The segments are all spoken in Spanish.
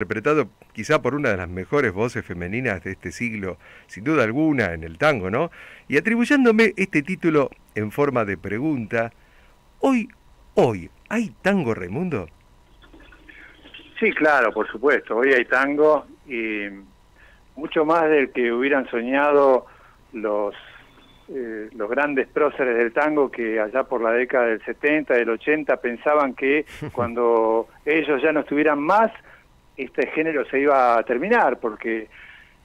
interpretado quizá por una de las mejores voces femeninas de este siglo, sin duda alguna, en el tango, ¿no? Y atribuyéndome este título en forma de pregunta, hoy, ¿hay tango, Raimundo? Sí, claro, por supuesto. Hoy hay tango y mucho más del que hubieran soñado los los grandes próceres del tango que allá por la década del 70, del 80 pensaban que cuando ellos ya no estuvieran más, este género se iba a terminar, porque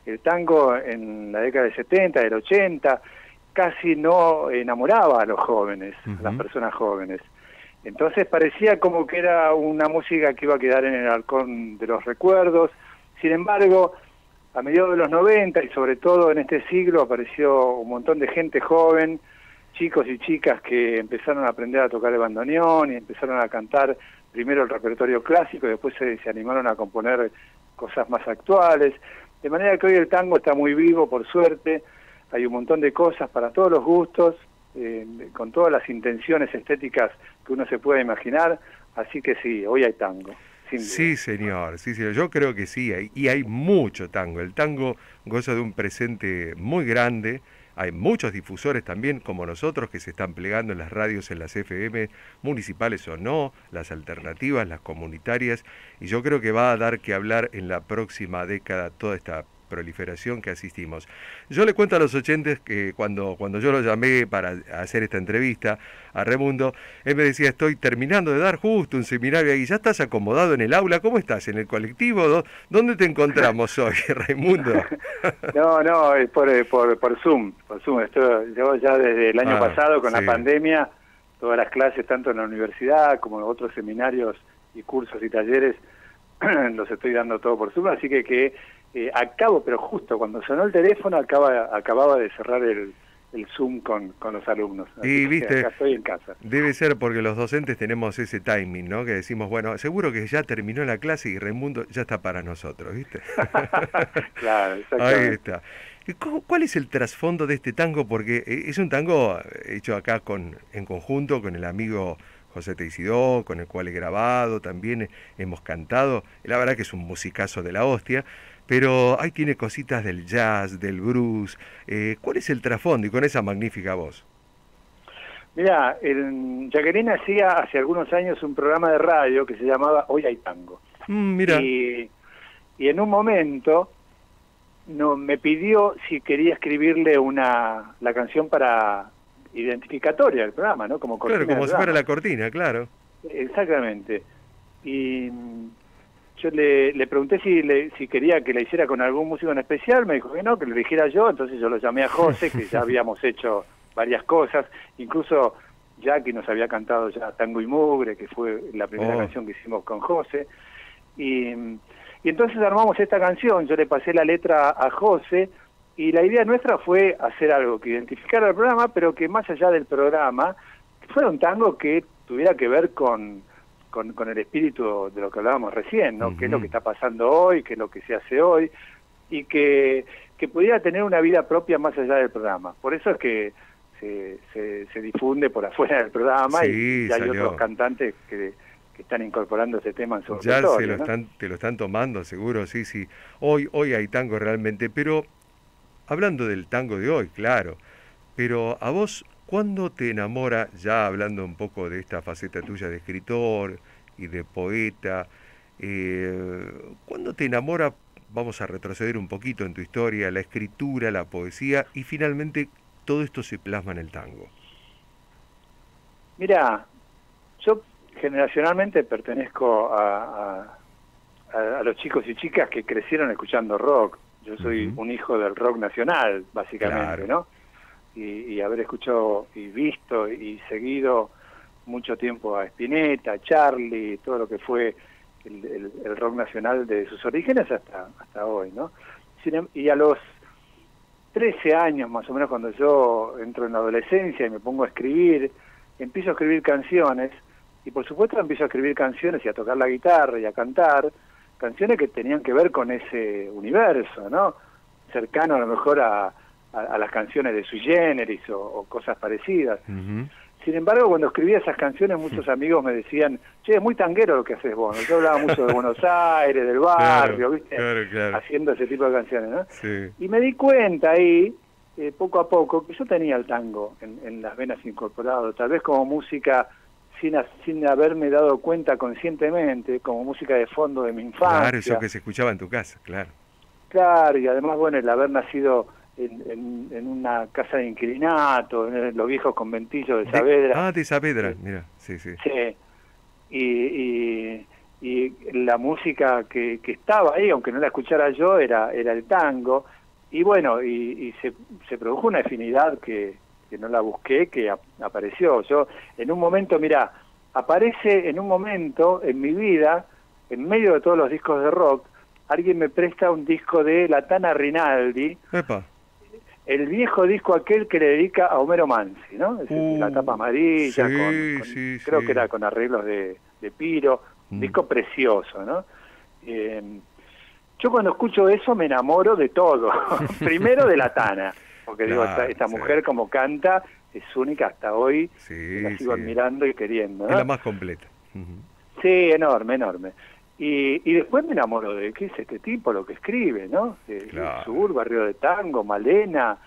el tango en la década del 70, del 80, casi no enamoraba a los jóvenes, a las personas jóvenes. Entonces parecía como que era una música que iba a quedar en el halcón de los recuerdos. Sin embargo, a mediados de los 90 y sobre todo en este siglo apareció un montón de gente joven, chicos y chicas que empezaron a aprender a tocar el bandoneón y empezaron a cantar primero el repertorio clásico y después se animaron a componer cosas más actuales. De manera que hoy el tango está muy vivo, por suerte. Hay un montón de cosas para todos los gustos, con todas las intenciones estéticas que uno se pueda imaginar. Así que sí, hoy hay tango. Sí, señor, sí, señor. Yo creo que sí, y hay mucho tango. El tango goza de un presente muy grande. Hay muchos difusores también, como nosotros, que se están plegando en las radios, en las FM, municipales o no, las alternativas, las comunitarias, y yo creo que va a dar que hablar en la próxima década toda esta proliferación que asistimos. Yo le cuento a los oyentes que cuando yo lo llamé para hacer esta entrevista a Raimundo, él me decía, estoy terminando de dar justo un seminario y ya estás acomodado en el aula, ¿cómo estás? ¿En el colectivo? ¿Dónde te encontramos hoy, Raimundo? No, es por Zoom, yo ya desde el año pasado con la pandemia, todas las clases, tanto en la universidad como en otros seminarios y cursos y talleres, los estoy dando todo por Zoom, así que acabo, pero justo cuando sonó el teléfono acababa de cerrar el Zoom con los alumnos. Y viste, acá estoy en casa. Debe ser porque los docentes tenemos ese timing, ¿no? Que decimos, bueno, seguro que ya terminó la clase y Raimundo ya está para nosotros, ¿viste? Claro, exactamente. Ahí está. ¿Cuál es el trasfondo de este tango? Porque es un tango hecho acá en conjunto con el amigo José Teisidó, con el cual he grabado, también hemos cantado. La verdad que es un musicazo de la hostia, pero ahí tiene cositas del jazz, del blues. ¿Cuál es el trasfondo y con esa magnífica voz? Mira, Jacqueline hacía hace algunos años un programa de radio que se llamaba Hoy hay tango. Mira. Y en un momento me pidió si quería escribirle la canción para identificatoria del programa, ¿no? Como cortina. Claro, como si fuera la cortina, claro. Exactamente. Y yo le pregunté si quería que la hiciera con algún músico en especial, me dijo que no, que lo dijera yo, entonces yo lo llamé a José, que ya habíamos hecho varias cosas, incluso Jackie nos había cantado ya Tango y Mugre, que fue la primera canción que hicimos con José, y entonces armamos esta canción, yo le pasé la letra a José, y la idea nuestra fue hacer algo que identificara el programa, pero que más allá del programa, fuera un tango que tuviera que ver con el espíritu de lo que hablábamos recién, ¿no? Qué es lo que está pasando hoy, qué es lo que se hace hoy, y que pudiera tener una vida propia más allá del programa. Por eso es que se difunde por afuera del programa, sí, y hay otros cantantes que están incorporando ese tema en su repertorio. Ya te lo están tomando, seguro, sí. Hoy hay tango realmente, pero hablando del tango de hoy, claro, pero a vos, ¿cuándo te enamora, ya hablando un poco de esta faceta tuya de escritor y de poeta, cuándo te enamora, vamos a retroceder un poquito en tu historia, la escritura, la poesía y finalmente todo esto se plasma en el tango? Mira, yo generacionalmente pertenezco a los chicos y chicas que crecieron escuchando rock. Yo soy un hijo del rock nacional, básicamente, ¿no? Y haber escuchado y visto y seguido mucho tiempo a Spinetta, a Charlie, todo lo que fue el rock nacional de sus orígenes hasta hoy, ¿no? Y a los 13 años más o menos, cuando yo entro en la adolescencia y me pongo a escribir, empiezo a escribir canciones, y por supuesto empiezo a escribir canciones y a tocar la guitarra y a cantar, canciones que tenían que ver con ese universo, ¿no? Cercano a lo mejor a las canciones de Sui Generis o cosas parecidas. Sin embargo, cuando escribía esas canciones, muchos amigos me decían, che, es muy tanguero lo que haces vos, ¿no? Yo hablaba mucho de Buenos Aires, del barrio, ¿viste? Claro. Haciendo ese tipo de canciones, ¿no? Sí. Y me di cuenta ahí, poco a poco, que yo tenía el tango en las venas incorporado, tal vez como música sin haberme dado cuenta conscientemente, como música de fondo de mi infancia. Claro, eso que se escuchaba en tu casa, claro. Claro, y además, bueno, el haber nacido en una casa de inquilinato, en los viejos conventillos de Saavedra. De Saavedra, mira, sí. Sí, y la música que estaba ahí, aunque no la escuchara yo, era el tango. Y bueno, y se produjo una afinidad que no la busqué, que apareció. Yo, en un momento, mirá, aparece en un momento en mi vida, en medio de todos los discos de rock, alguien me presta un disco de La Tana Rinaldi, Epa. el viejo disco aquel que le dedica a Homero Mansi, ¿no? Es la tapa amarilla, creo que era con arreglos de Piro, disco precioso, ¿no? Yo cuando escucho eso me enamoro de todo. Primero de La Tana, porque digo, esta mujer como canta es única hasta hoy, la sigo admirando y queriendo, ¿no? Es la más completa. Sí, enorme. Y después me enamoro de qué es este tipo, lo que escribe, ¿no? Sur, Barrio de Tango, Malena,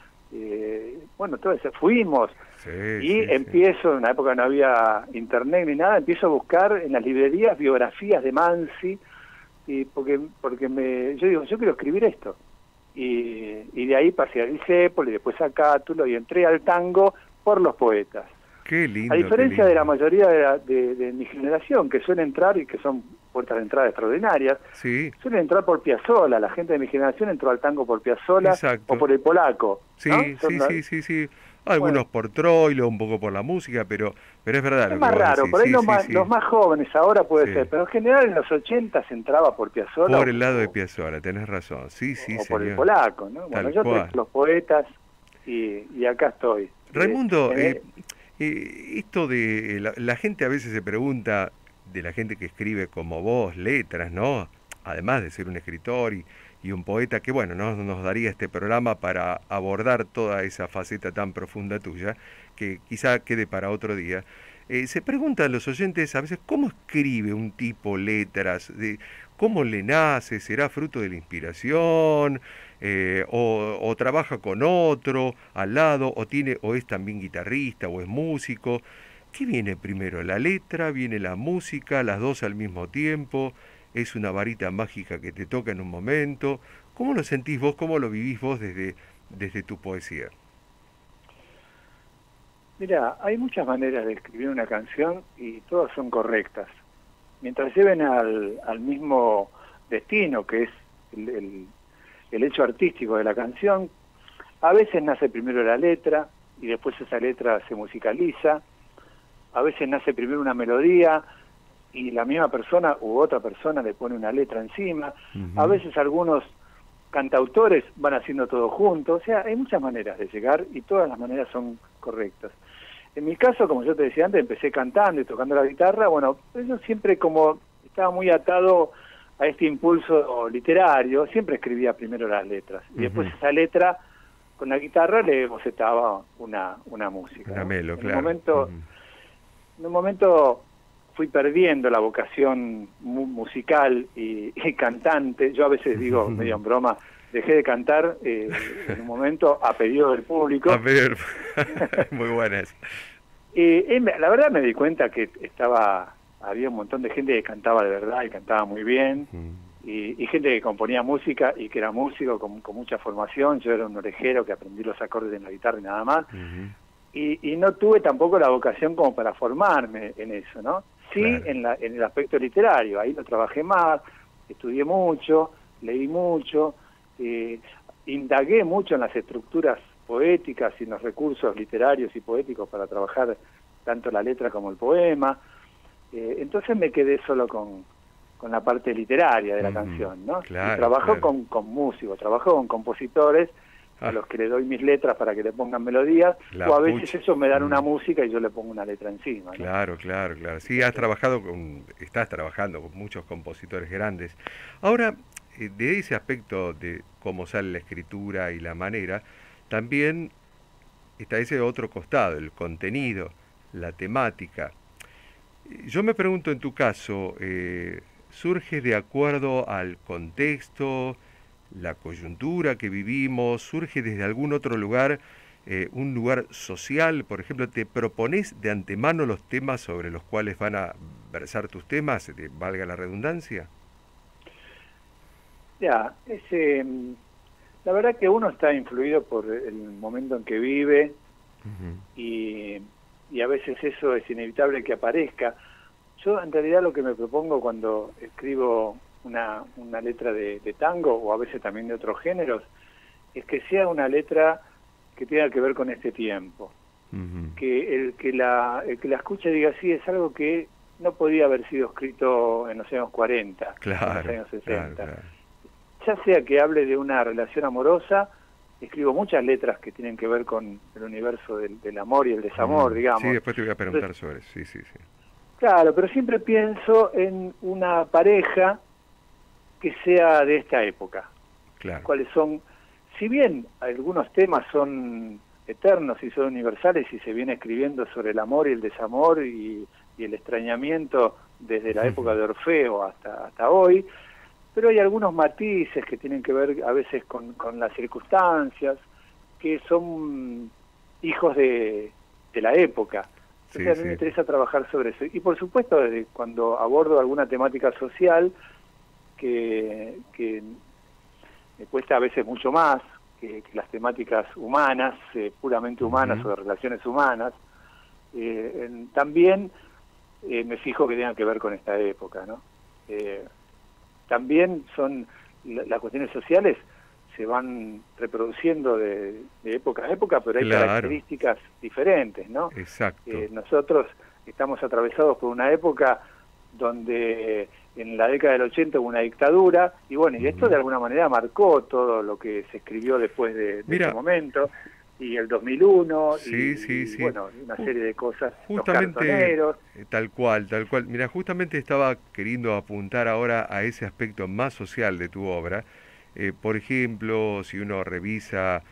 bueno, todo eso, Fuimos. Empiezo, en una época no había internet ni nada, empiezo a buscar en las librerías biografías de Mansi, porque yo digo, yo quiero escribir esto. Y de ahí pasé a Discépolo y después a Cátulo y entré al tango por los poetas. Qué lindo. A diferencia de la mayoría de mi generación, que suelen entrar y que son puertas de entrada extraordinarias, suelen entrar por Piazzolla. La gente de mi generación entró al tango por Piazzolla o por el polaco. Sí, ¿no? sí. Algunos por Troilo, un poco por la música, pero es verdad. Es más raro, por ahí los más jóvenes ahora puede ser, pero en general en los 80 se entraba por Piazzolla. Por el lado de Piazzolla, tenés razón. Sí, o por el polaco, ¿no? Bueno, yo entré por los poetas y acá estoy. Raimundo, esto de la gente a veces se pregunta, de la gente que escribe como vos, letras, ¿no? Además de ser un escritor y un poeta, que bueno, no nos daría este programa para abordar toda esa faceta tan profunda tuya, que quizá quede para otro día. Se preguntan los oyentes a veces, ¿cómo escribe un tipo letras? ¿Cómo le nace? ¿Será fruto de la inspiración? O trabaja con otro al lado, o es también guitarrista, o es músico. ¿Qué viene primero? ¿La letra? ¿Viene la música? ¿Las dos al mismo tiempo? ¿Es una varita mágica que te toca en un momento? ¿Cómo lo sentís vos? ¿Cómo lo vivís vos desde tu poesía? Mira, hay muchas maneras de escribir una canción y todas son correctas. Mientras lleven al mismo destino, que es el hecho artístico de la canción, a veces nace primero la letra y después esa letra se musicaliza. A veces nace primero una melodía y la misma persona u otra persona le pone una letra encima. A veces algunos cantautores van haciendo todo junto. O sea, hay muchas maneras de llegar y todas las maneras son correctas. En mi caso, como yo te decía antes, empecé cantando y tocando la guitarra. Bueno, yo siempre como estaba muy atado a este impulso literario, siempre escribía primero las letras. Y después esa letra, con la guitarra, le bocetaba una música. Una melo, en claro. En un momento fui perdiendo la vocación musical y cantante. Yo a veces digo, medio en broma, dejé de cantar en un momento a pedido del público. Muy buenas. La verdad me di cuenta que había un montón de gente que cantaba de verdad y cantaba muy bien, y gente que componía música y que era músico con mucha formación. Yo era un orejero que aprendí los acordes en la guitarra y nada más. Y no tuve tampoco la vocación como para formarme en eso, ¿no? Sí, claro. en el aspecto literario, ahí lo trabajé más, estudié mucho, leí mucho, indagué mucho en las estructuras poéticas y en los recursos literarios y poéticos para trabajar tanto la letra como el poema. Entonces me quedé solo con la parte literaria de la canción, ¿no? Claro, y trabajo claro. con músicos, trabajo con compositores a los que le doy mis letras para que le pongan melodías, o a veces ellos me dan una música y yo le pongo una letra encima, ¿no? Claro. Sí, estás trabajando con muchos compositores grandes. Ahora, de ese aspecto de cómo sale la escritura y la manera, también está ese otro costado, el contenido, la temática. Yo me pregunto en tu caso, ¿surge de acuerdo al contexto, la coyuntura que vivimos? ¿Surge desde algún otro lugar, un lugar social? Por ejemplo, ¿te propones de antemano los temas sobre los cuales van a versar tus temas, valga la redundancia? Ya, la verdad que uno está influido por el momento en que vive y, y a veces eso es inevitable que aparezca. Yo en realidad lo que me propongo cuando escribo una letra de tango o a veces también de otros géneros es que sea una letra que tenga que ver con este tiempo. Que el que la escuche diga sí, es algo que no podía haber sido escrito en los años 40, Claro, en los años 60. claro. Ya sea que hable de una relación amorosa, escribo muchas letras que tienen que ver con el universo del amor y el desamor, digamos. Sí, después te voy a preguntar Entonces, sobre eso. Sí, sí, sí. claro, pero siempre pienso en una pareja que sea de esta época. Claro. Cuáles son, si bien algunos temas son eternos y son universales y se viene escribiendo sobre el amor y el desamor y el extrañamiento desde la época de Orfeo hasta hoy, pero hay algunos matices que tienen que ver a veces con las circunstancias, que son hijos de la época. Entonces a mí me interesa trabajar sobre eso. Y por supuesto, desde cuando abordo alguna temática social que me cuesta a veces mucho más que las temáticas humanas, puramente humanas o de relaciones humanas, también me fijo que tengan que ver con esta época, ¿no? También son las cuestiones sociales se van reproduciendo de época a época, pero hay características diferentes, ¿no? Exacto. Nosotros estamos atravesados por una época donde en la década del 80 hubo una dictadura, y bueno, y esto de alguna manera marcó todo lo que se escribió después de ese momento, y el 2001, y bueno, una serie de cosas, justamente, los cartoneros. Tal cual. Mira, justamente estaba queriendo apuntar ahora a ese aspecto más social de tu obra. Por ejemplo, si uno revisa,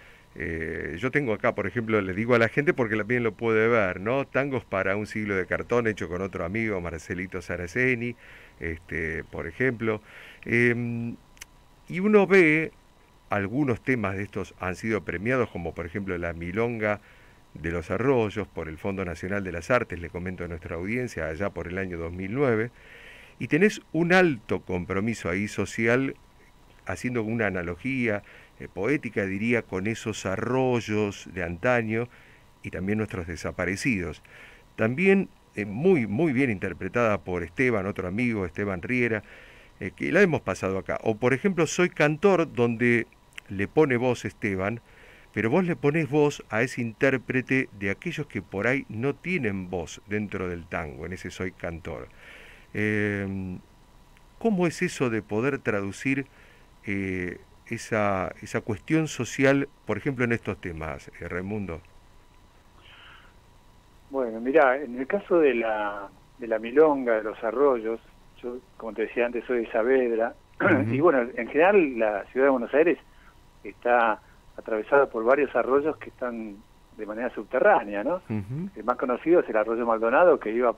yo tengo acá, por ejemplo, le digo a la gente porque también lo puede ver, ¿no? Tangos para un siglo de cartón, hecho con otro amigo, Marcelito Saraceni, por ejemplo. Y uno ve algunos temas de estos han sido premiados, como por ejemplo la Milonga de los Arroyos por el Fondo Nacional de las Artes, le comento a nuestra audiencia, allá por el año 2009, y tenés un alto compromiso ahí social, haciendo una analogía poética, diría, con esos arroyos de antaño y también nuestros desaparecidos. También muy bien interpretada por Esteban, otro amigo, Esteban Riera, que la hemos pasado acá. O por ejemplo, Soy Cantor, donde le pone voz Esteban, pero vos le ponés voz a ese intérprete de aquellos que por ahí no tienen voz dentro del tango, en ese Soy Cantor. ¿Cómo es eso de poder traducir esa cuestión social, por ejemplo, en estos temas, Raimundo? Bueno, mirá, en el caso de la Milonga, de los Arroyos, yo, como te decía antes, soy de Saavedra, y bueno, en general la ciudad de Buenos Aires está atravesada por varios arroyos que están de manera subterránea, ¿no? El más conocido es el arroyo Maldonado, que iba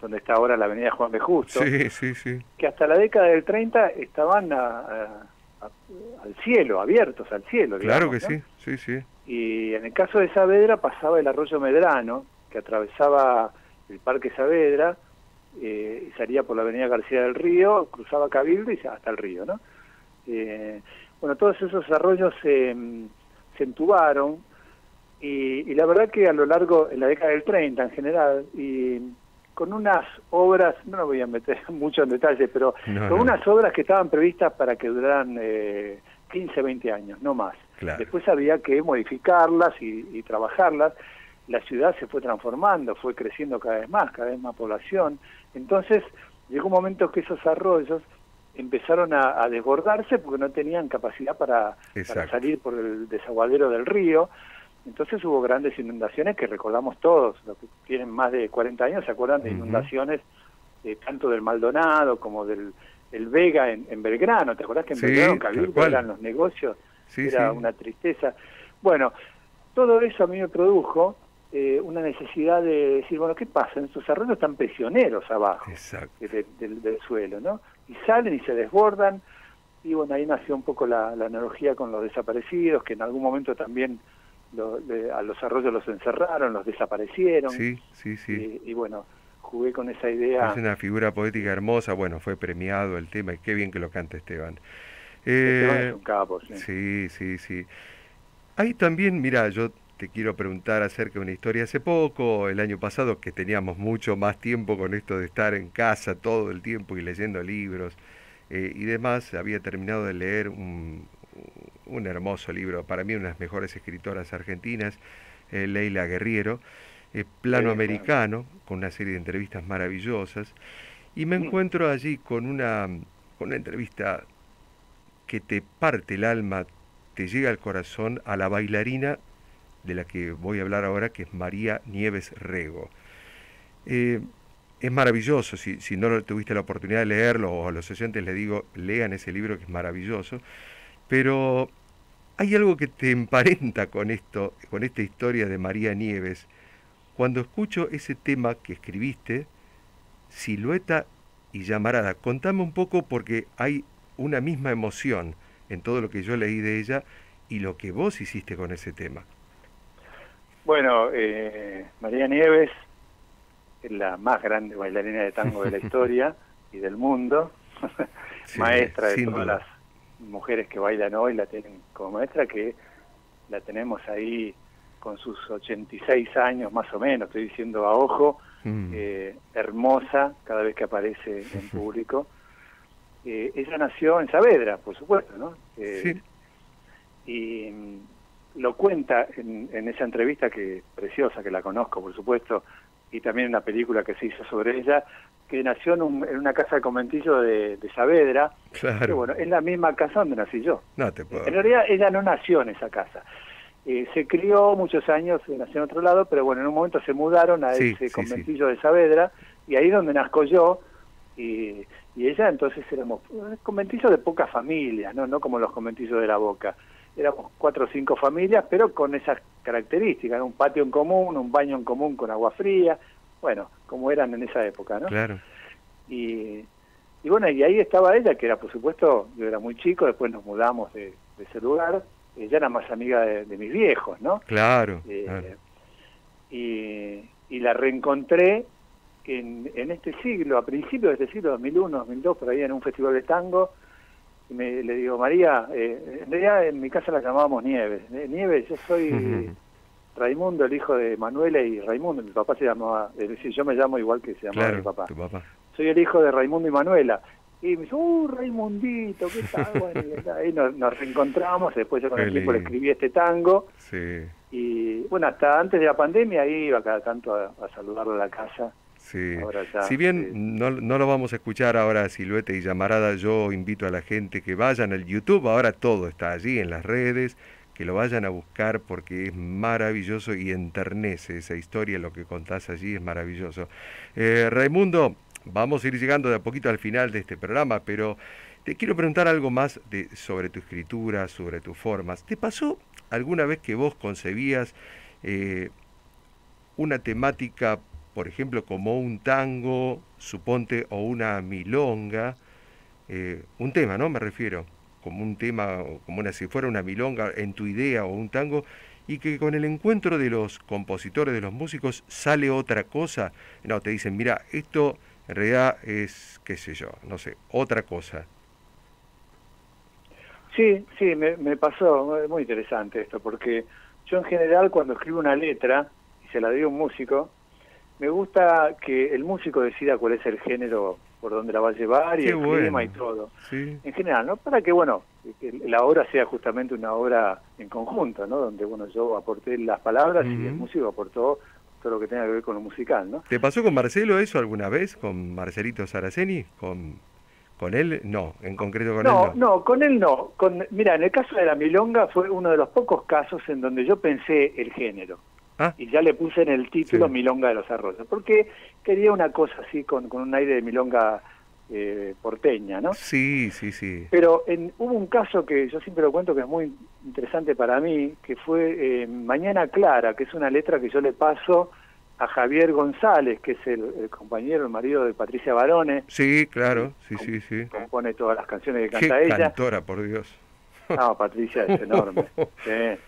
donde está ahora la avenida Juan B. Justo, que hasta la década del 30 estaban al cielo, abiertos al cielo, claro, digamos, que ¿no? sí. Y en el caso de Saavedra pasaba el arroyo Medrano, que atravesaba el Parque Saavedra, y salía por la avenida García del Río, cruzaba Cabildo y hasta el río, ¿no? Bueno, todos esos arroyos se entubaron, y la verdad que a lo largo, en la década del 30 en general, y con unas obras, no me voy a meter mucho en detalle, pero unas obras que estaban previstas para que duraran 15, 20 años, no más. Claro. Después había que modificarlas y trabajarlas. La ciudad se fue transformando, fue creciendo cada vez más población. Entonces llegó un momento que esos arroyos empezaron a desbordarse porque no tenían capacidad para salir por el desaguadero del río. Entonces hubo grandes inundaciones que recordamos todos, los que tienen más de 40 años se acuerdan de inundaciones tanto del Maldonado como del Vega en Belgrano. ¿Te acordás que en Belgrano, Cabildo, eran los negocios? Era una tristeza. Bueno, todo eso a mí me produjo una necesidad de decir, bueno, ¿qué pasa? Estos arroyos están prisioneros abajo del suelo, ¿no? Y salen y se desbordan, y bueno, ahí nació un poco la analogía con los desaparecidos, que en algún momento también a los arroyos los encerraron, los desaparecieron. Sí, sí, sí. Y bueno, jugué con esa idea. Es una figura poética hermosa, bueno, fue premiado el tema, y qué bien que lo canta Esteban. Esteban es un capo, sí. Sí, sí, sí. Ahí también, mira, yo te quiero preguntar acerca de una historia. Hace poco, el año pasado, que teníamos mucho más tiempo con esto de estar en casa todo el tiempo y leyendo libros y demás, había terminado de leer un hermoso libro, para mí una de las mejores escritoras argentinas, Leila Guerriero, Plano Americano, con una serie de entrevistas maravillosas, y me encuentro allí con una entrevista que te parte el alma, te llega al corazón, a la bailarina de la que voy a hablar ahora, que es María Nieves Rego. Es maravilloso, si no tuviste la oportunidad de leerlo, o a los oyentes les digo, lean ese libro que es maravilloso, pero hay algo que te emparenta con esto, con esta historia de María Nieves. Cuando escucho ese tema que escribiste, Silueta y Llamarada, contame un poco, porque hay una misma emoción en todo lo que yo leí de ella y lo que vos hiciste con ese tema. Bueno, María Nieves es la más grande bailarina de tango de la historia y del mundo, sí, maestra de todas las mujeres que bailan hoy, la tienen como maestra, que la tenemos ahí con sus 86 años más o menos, estoy diciendo a ojo, hermosa cada vez que aparece en público. Ella nació en Saavedra, por supuesto, ¿no? Sí. Y lo cuenta en esa entrevista que preciosa, que la conozco, por supuesto, y también en la película que se hizo sobre ella, que nació en una casa de conventillo de Saavedra, claro. Que bueno, es la misma casa donde nací yo. No te puedo. En realidad ella no nació en esa casa. Se crió muchos años, nació en otro lado, pero bueno, en un momento se mudaron a ese conventillo de Saavedra, y ahí es donde nazco yo, y ella, entonces éramos un conventillo de poca familia, no como los conventillos de La Boca. Éramos 4 o 5 familias, pero con esas características, un patio en común, un baño en común con agua fría, bueno, como eran en esa época, ¿no? Claro. Y bueno, y ahí estaba ella, que era, por supuesto, yo era muy chico, después nos mudamos de ese lugar, ella era más amiga de mis viejos, ¿no? Claro. Y la reencontré en este siglo, a principios de este siglo, 2001, 2002, por ahí en un festival de tango, y le digo, María, en realidad en mi casa la llamábamos Nieves. Nieves, yo soy Raimundo, el hijo de Manuela y Raimundo. Mi papá se llamaba, es decir, yo me llamo igual que se llamaba mi papá. Tu papá. Soy el hijo de Raimundo y Manuela. Y me dice, Raimundito, ¿qué tal? Bueno, ahí nos reencontramos, después yo con el tiempo le escribí este tango. Sí. Y bueno, hasta antes de la pandemia iba cada tanto a saludarlo a la casa. Sí. Ya, si bien no lo vamos a escuchar ahora, Silueta y Llamarada, yo invito a la gente que vayan al YouTube, ahora todo está allí en las redes, que lo vayan a buscar porque es maravilloso y enternece esa historia, lo que contás allí es maravilloso. Raimundo, vamos a ir llegando de a poquito al final de este programa, pero te quiero preguntar algo más sobre tu escritura, sobre tus formas. ¿Te pasó alguna vez que vos concebías una temática, por ejemplo, como un tango, suponte, o una milonga, un tema, ¿no? Me refiero, como un tema, como si fuera una milonga en tu idea o un tango, y que con el encuentro de los compositores, de los músicos, sale otra cosa? No, te dicen, mira, esto en realidad es, qué sé yo, no sé, otra cosa. Sí, me pasó, muy interesante esto, porque yo en general cuando escribo una letra y se la doy a un músico, me gusta que el músico decida cuál es el género por donde la va a llevar y el clima y todo. Sí. En general, ¿no? Para que, bueno, que la obra sea justamente una obra en conjunto, ¿no? Donde, bueno, yo aporté las palabras y el músico aportó todo lo que tenga que ver con lo musical, ¿no? ¿Te pasó con Marcelo eso alguna vez? ¿Con Marcelito Saraceni? ¿Con él? No, en concreto con él no. No, con él no. Mira, en el caso de la milonga fue uno de los pocos casos en donde yo pensé el género. Y ya le puse en el título Milonga de los Arroyos, porque quería una cosa así con un aire de milonga porteña, ¿no? Sí, sí, sí. Pero hubo un caso que yo siempre lo cuento que es muy interesante para mí, que fue Mañana Clara, que es una letra que yo le paso a Javier González, que es el compañero, el marido de Patricia Barone, Sí, que claro, sí, sí, sí. compone todas las canciones que Qué canta ella. cantora, por Dios. No, Patricia es enorme. Sí.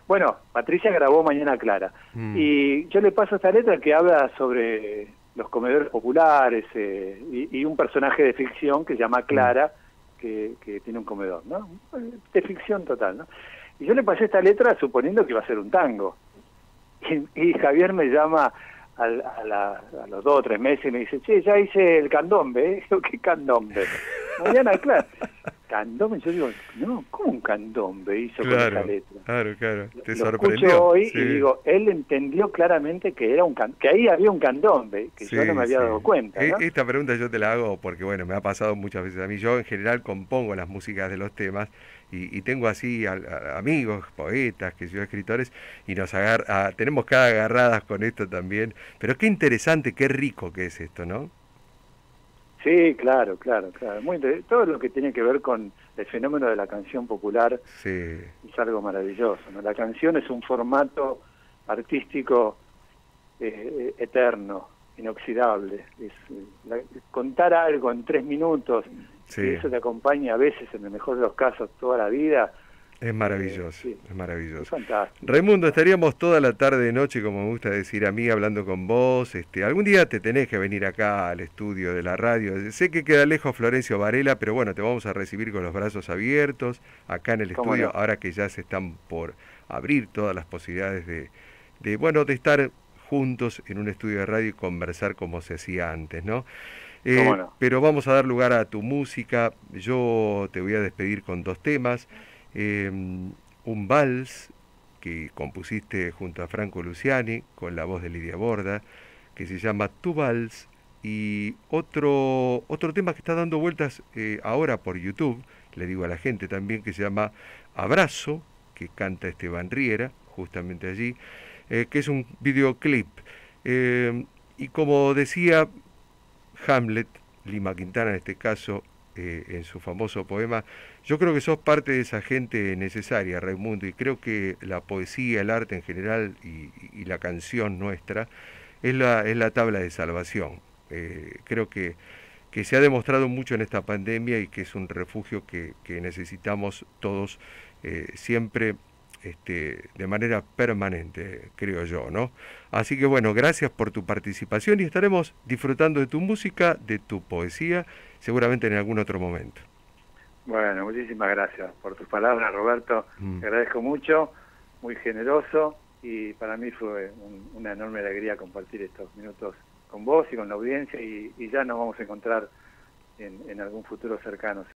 Bueno, Patricia grabó Mañana Clara. Mm, Y yo le paso esta letra que habla sobre los comedores populares y un personaje de ficción que se llama mm. Clara, que tiene un comedor, ¿no? De ficción total, ¿no? Y yo le pasé esta letra suponiendo que iba a ser un tango. Y Javier me llama a los 2 o 3 meses y me dice, che, ya hice el candombe, ¿eh? Digo, ¿qué candombe? Mañana, claro. Candombe, yo digo, no, ¿cómo un candombe hizo con esa Claro, letra? claro, claro. Te Lo sorprendió. escucho hoy Sí, y digo, él entendió claramente que era que ahí había un candombe, que yo no me sí, había sí. dado cuenta, ¿no? Esta pregunta yo te la hago porque, bueno, me ha pasado muchas veces a mí. Yo en general compongo las músicas de los temas y tengo así amigos, poetas, que yo, escritores, y tenemos cada agarradas con esto también. Pero qué interesante, qué rico que es esto, ¿no? Sí, claro, claro, claro. Todo lo que tiene que ver con el fenómeno de la canción popular Sí. es algo maravilloso, ¿no? La canción es un formato artístico eterno, inoxidable. Contar algo en 3 minutos, que Sí, eso te acompaña a veces, en el mejor de los casos, toda la vida, es maravilloso, sí, es es maravilloso. fantástico. Raimundo, estaríamos toda la tarde de noche, como me gusta decir a mí, hablando con vos. Algún día te tenés que venir acá al estudio de la radio. Sé que queda lejos Florencio Varela, pero bueno, te vamos a recibir con los brazos abiertos acá en el ¿Cómo estudio, no? ahora que ya se están por abrir todas las posibilidades bueno, de estar juntos en un estudio de radio y conversar como se hacía antes, ¿no? ¿Cómo no? Pero vamos a dar lugar a tu música. Yo te voy a despedir con 2 temas. Un vals que compusiste junto a Franco Luciani con la voz de Lidia Borda, que se llama Tu Vals, y otro tema que está dando vueltas ahora por YouTube, le digo a la gente también, que se llama Abrazo, que canta Esteban Riera, justamente allí, que es un videoclip. Y como decía Hamlet, Lima Quintana en este caso, en su famoso poema, yo creo que sos parte de esa gente necesaria, Raimundo, y creo que la poesía, el arte en general y la canción nuestra es la tabla de salvación. Creo que se ha demostrado mucho en esta pandemia y que es un refugio que necesitamos todos siempre de manera permanente, creo yo, ¿no? Así que bueno, gracias por tu participación y estaremos disfrutando de tu música, de tu poesía, seguramente en algún otro momento. Bueno, muchísimas gracias por tus palabras, Roberto. Mm. Te agradezco mucho, muy generoso, y para mí fue una enorme alegría compartir estos minutos con vos y con la audiencia, y ya nos vamos a encontrar en algún futuro cercano.